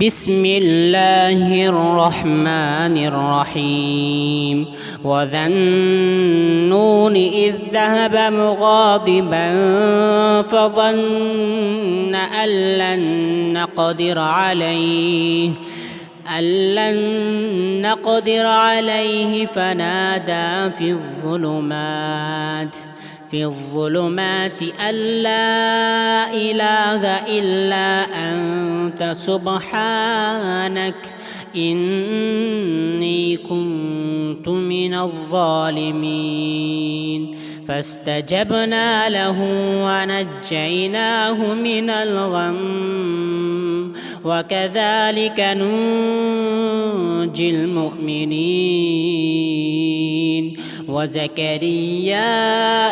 بسم الله الرحمن الرحيم وذا النون إذ ذهب مغاضبا فظن أن لن نقدر عليه فنادى في الظلمات أن لا إله إلا أنت سبحانك إني كنت من الظالمين فاستجبنا له ونجيناه من الغم وكذلك ننجي المؤمنين وزكريا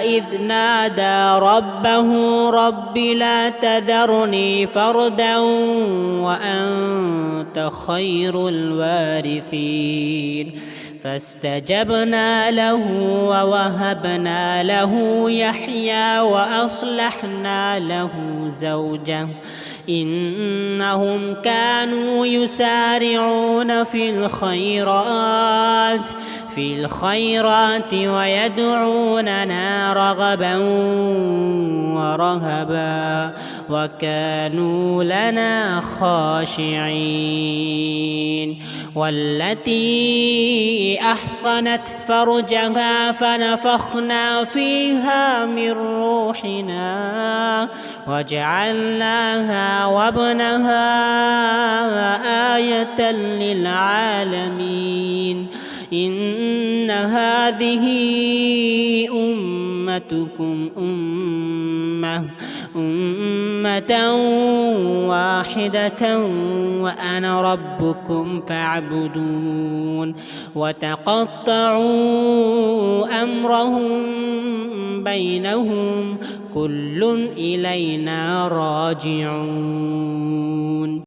إذ نادى ربه رب لا تذرني فردا وأنت خير الوارثين فاستجبنا له ووهبنا له يحيى وأصلحنا له زوجه إنهم كانوا يسارعون في الخيرات ويدعوننا رغبا ورهبا وكانوا لنا خاشعين والتي أحصنت فرجها فنفخنا فيها من روحنا وجعلناها وابنها آية للعالمين إن هذه أمتكم أمة واحدة وأنا ربكم فاعبدون وتقطعوا أمرهم بينهم كل إلينا راجعون.